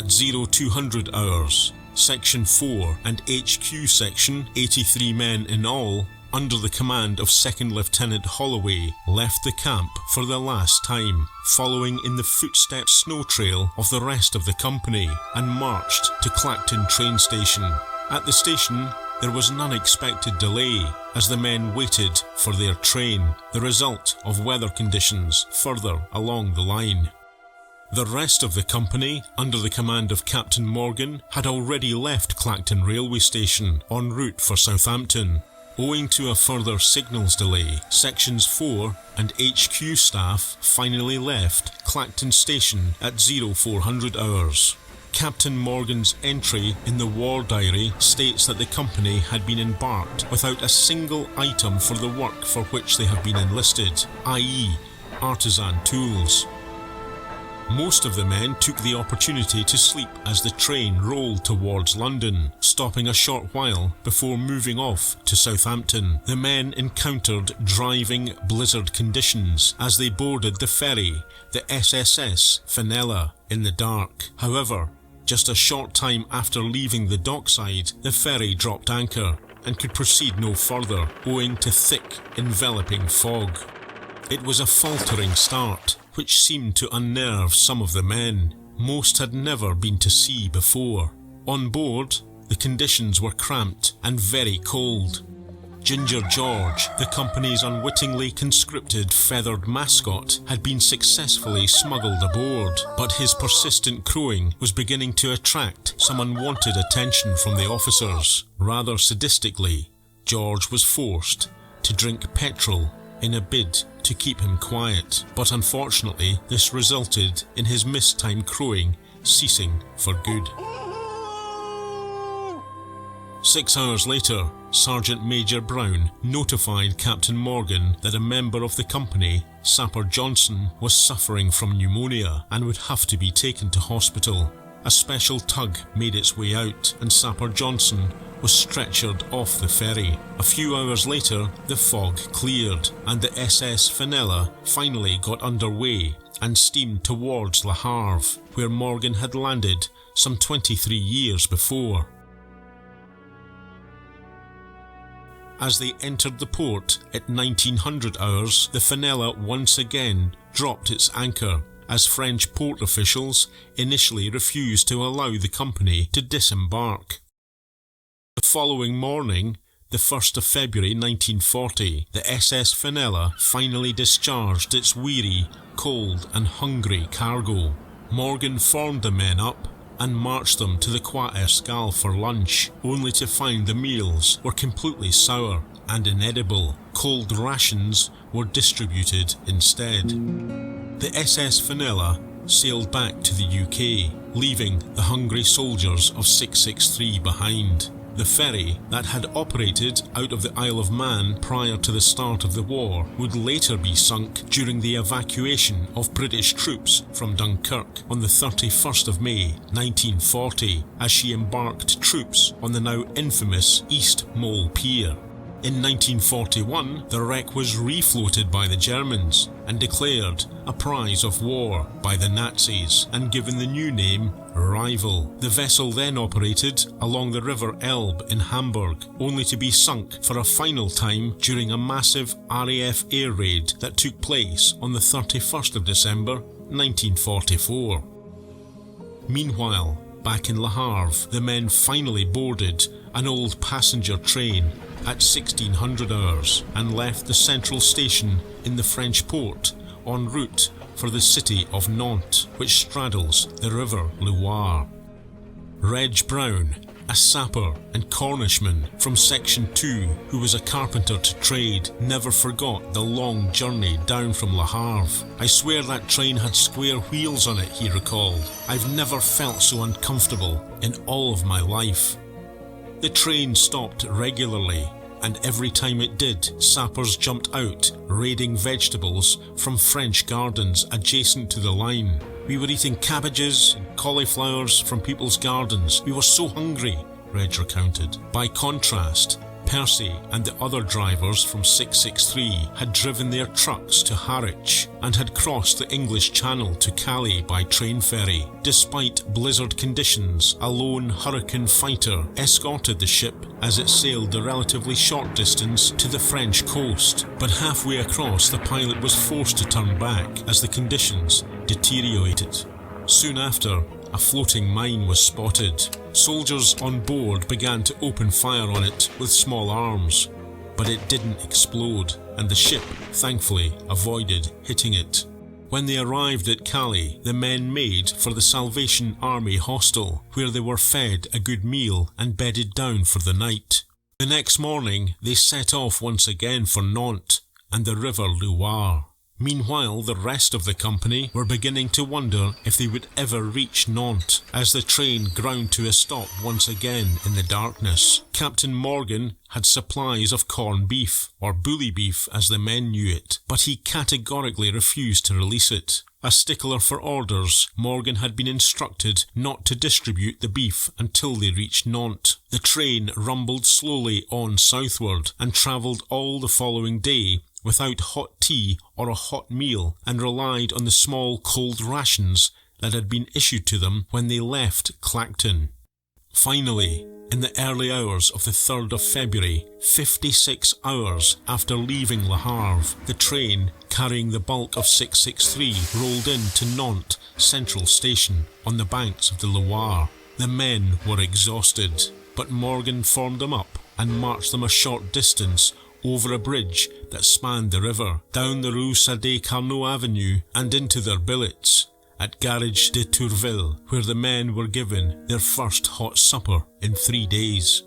at 0200 hours. Section 4 and HQ Section, 83 men in all, under the command of 2nd Lieutenant Holloway, left the camp for the last time, following in the footstep snow trail of the rest of the company, and marched to Clacton train station. At the station, there was an unexpected delay as the men waited for their train, the result of weather conditions further along the line. The rest of the company, under the command of Captain Morgan, had already left Clacton railway station en route for Southampton. Owing to a further signals delay, Sections 4 and HQ staff finally left Clacton station at 0400 hours. Captain Morgan's entry in the war diary states that the company had been embarked without a single item for the work for which they have been enlisted, i.e. artisan tools. Most of the men took the opportunity to sleep as the train rolled towards London, stopping a short while before moving off to Southampton. The men encountered driving blizzard conditions as they boarded the ferry, the SSS Fenella, in the dark. However, just a short time after leaving the dockside, the ferry dropped anchor and could proceed no further, owing to thick, enveloping fog. It was a faltering start, which seemed to unnerve some of the men. Most had never been to sea before. On board, the conditions were cramped and very cold. Ginger George, the company's unwittingly conscripted feathered mascot, had been successfully smuggled aboard, but his persistent crowing was beginning to attract some unwanted attention from the officers. Rather sadistically, George was forced to drink petrol in a bid to keep him quiet, but unfortunately this resulted in his mistimed crowing ceasing for good. 6 hours later, Sergeant Major Brown notified Captain Morgan that a member of the company, Sapper Johnson, was suffering from pneumonia and would have to be taken to hospital. A special tug made its way out and Sapper Johnson was stretchered off the ferry. A few hours later, the fog cleared and the SS Fenella finally got underway and steamed towards Le Havre, where Morgan had landed some 23 years before. As they entered the port at 1900 hours, the Fenella once again dropped its anchor, as French port officials initially refused to allow the company to disembark. The following morning, the 1st of February 1940, the SS Fenella finally discharged its weary, cold and hungry cargo. Morgan formed the men up and marched them to the Croix Escale for lunch, only to find the meals were completely sour and inedible. Cold rations were distributed instead. The SS Fenella sailed back to the UK, leaving the hungry soldiers of 663 behind. The ferry that had operated out of the Isle of Man prior to the start of the war would later be sunk during the evacuation of British troops from Dunkirk on the 31st of May 1940, as she embarked troops on the now infamous East Mole Pier. In 1941, the wreck was refloated by the Germans and declared a prize of war by the Nazis and given the new name Rival. The vessel then operated along the River Elbe in Hamburg, only to be sunk for a final time during a massive RAF air raid that took place on the 31st of December 1944. Meanwhile, back in Le Havre, the men finally boarded an old passenger train at 1600 hours and left the central station in the French port en route for the city of Nantes, which straddles the river Loire. Reg Brown, a sapper and Cornishman from Section 2 who was a carpenter to trade, never forgot the long journey down from Le Havre. "I swear that train had square wheels on it," he recalled. "I've never felt so uncomfortable in all of my life." The train stopped regularly, and every time it did, sappers jumped out, raiding vegetables from French gardens adjacent to the line. "We were eating cabbages and cauliflowers from people's gardens. We were so hungry," Reg recounted. By contrast, Percy and the other drivers from 663 had driven their trucks to Harwich and had crossed the English Channel to Calais by train ferry. Despite blizzard conditions, a lone Hurricane fighter escorted the ship as it sailed the relatively short distance to the French coast, but halfway across the pilot was forced to turn back as the conditions deteriorated. Soon after, a floating mine was spotted. Soldiers on board began to open fire on it with small arms, but it didn't explode, and the ship, thankfully, avoided hitting it. When they arrived at Calais, the men made for the Salvation Army hostel, where they were fed a good meal and bedded down for the night. The next morning, they set off once again for Nantes and the River Loire. Meanwhile, the rest of the company were beginning to wonder if they would ever reach Nantes, as the train ground to a stop once again in the darkness. Captain Morgan had supplies of corned beef, or bully beef as the men knew it, but he categorically refused to release it. A stickler for orders, Morgan had been instructed not to distribute the beef until they reached Nantes. The train rumbled slowly on southward and travelled all the following day without hot tea or a hot meal, and relied on the small cold rations that had been issued to them when they left Clacton. Finally, in the early hours of the 3rd of February, 56 hours after leaving Le Havre, the train carrying the bulk of 663 rolled into Nantes Central Station on the banks of the Loire. The men were exhausted, but Morgan formed them up and marched them a short distance over a bridge that spanned the river, down the Rue Sade-Carnot Avenue and into their billets at Garage de Tourville, where the men were given their first hot supper in 3 days.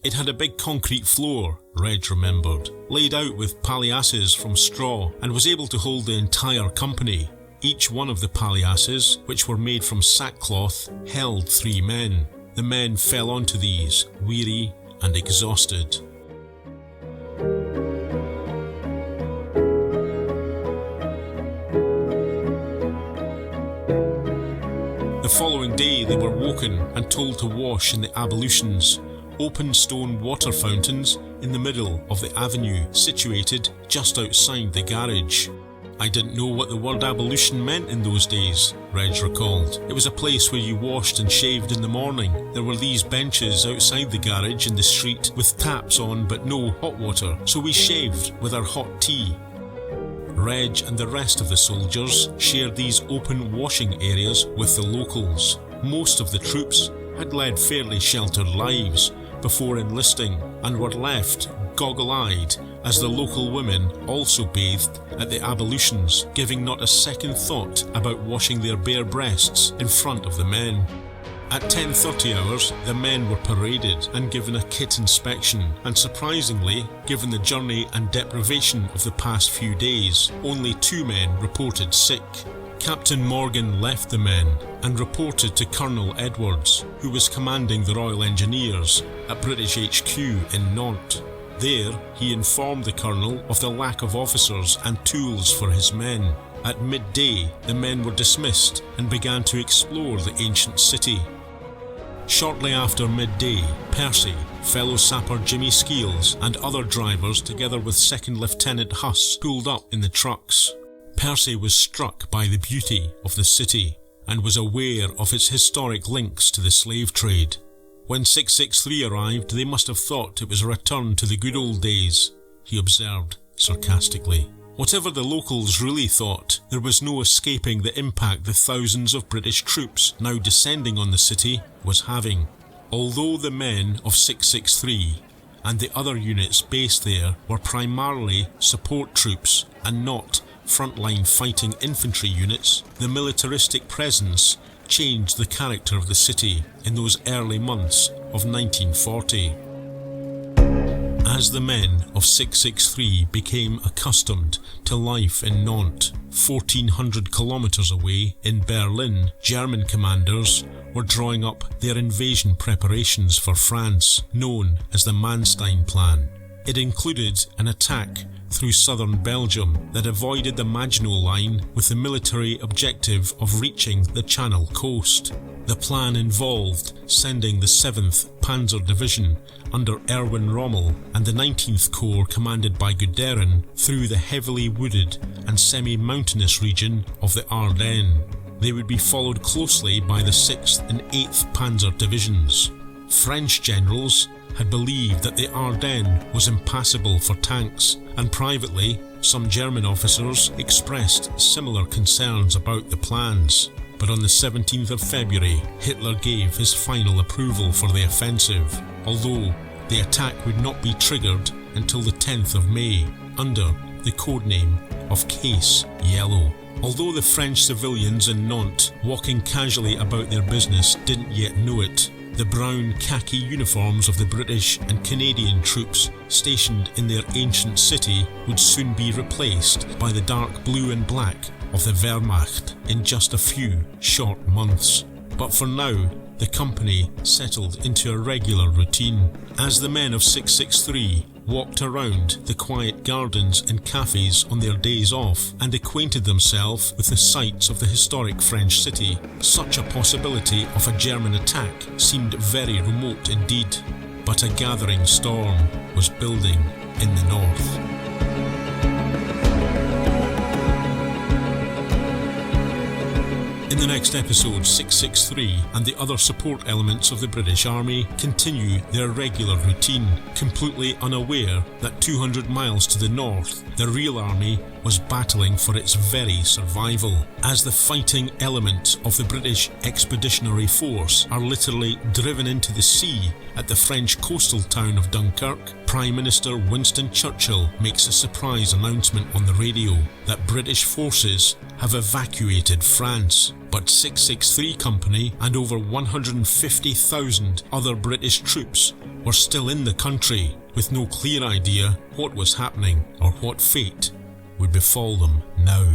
It had a big concrete floor, Reg remembered, laid out with palliasses from straw, and was able to hold the entire company. Each one of the palliasses, which were made from sackcloth, held 3 men. The men fell onto these, weary and exhausted. The following day they were woken and told to wash in the ablutions, open stone water fountains in the middle of the avenue situated just outside the garage. I didn't know what the word ablution meant in those days, Reg recalled. It was a place where you washed and shaved in the morning. There were these benches outside the garage in the street with taps on but no hot water, so we shaved with our hot tea. Reg and the rest of the soldiers shared these open washing areas with the locals. Most of the troops had led fairly sheltered lives before enlisting and were left goggle-eyed as the local women also bathed at the ablutions, giving not a second thought about washing their bare breasts in front of the men. At 10:30 hours, the men were paraded and given a kit inspection, and surprisingly, given the journey and deprivation of the past few days, only 2 men reported sick. Captain Morgan left the men and reported to Colonel Edwards, who was commanding the Royal Engineers at British HQ in Nantes. There, he informed the colonel of the lack of officers and tools for his men. At midday, the men were dismissed and began to explore the ancient city. Shortly after midday, Percy, fellow sapper Jimmy Skeels and other drivers together with 2nd Lieutenant Huss pulled up in the trucks. Percy was struck by the beauty of the city and was aware of its historic links to the slave trade. When 663 arrived, they must have thought it was a return to the good old days, he observed sarcastically. Whatever the locals really thought, there was no escaping the impact the thousands of British troops now descending on the city was having. Although the men of 663 and the other units based there were primarily support troops and not frontline fighting infantry units, the militaristic presence changed the character of the city in those early months of 1940. As the men of 663 became accustomed to life in Nantes, 1,400 kilometres away in Berlin, German commanders were drawing up their invasion preparations for France, known as the Manstein Plan. It included an attack through southern Belgium that avoided the Maginot Line with the military objective of reaching the Channel coast. The plan involved sending the 7th Panzer Division under Erwin Rommel and the 19th Corps commanded by Guderian through the heavily wooded and semi-mountainous region of the Ardennes. They would be followed closely by the 6th and 8th Panzer Divisions. French generals had believed that the Ardennes was impassable for tanks, and privately, some German officers expressed similar concerns about the plans. But on the 17th of February, Hitler gave his final approval for the offensive, although the attack would not be triggered until the 10th of May, under the codename of Case Yellow. Although the French civilians in Nantes, walking casually about their business, didn't yet know it, the brown khaki uniforms of the British and Canadian troops stationed in their ancient city would soon be replaced by the dark blue and black of the Wehrmacht in just a few short months. But for now, the company settled into a regular routine. As the men of 663 walked around the quiet gardens and cafes on their days off and acquainted themselves with the sights of the historic French city, such a possibility of a German attack seemed very remote indeed. But a gathering storm was building in the north. In the next episode, 663 and the other support elements of the British Army continue their regular routine, completely unaware that 200 miles to the north, the real army was battling for its very survival. As the fighting elements of the British Expeditionary Force are literally driven into the sea at the French coastal town of Dunkirk, Prime Minister Winston Churchill makes a surprise announcement on the radio that British forces have evacuated France. But 663 Company and over 150,000 other British troops were still in the country, with no clear idea what was happening or what fate would befall them now.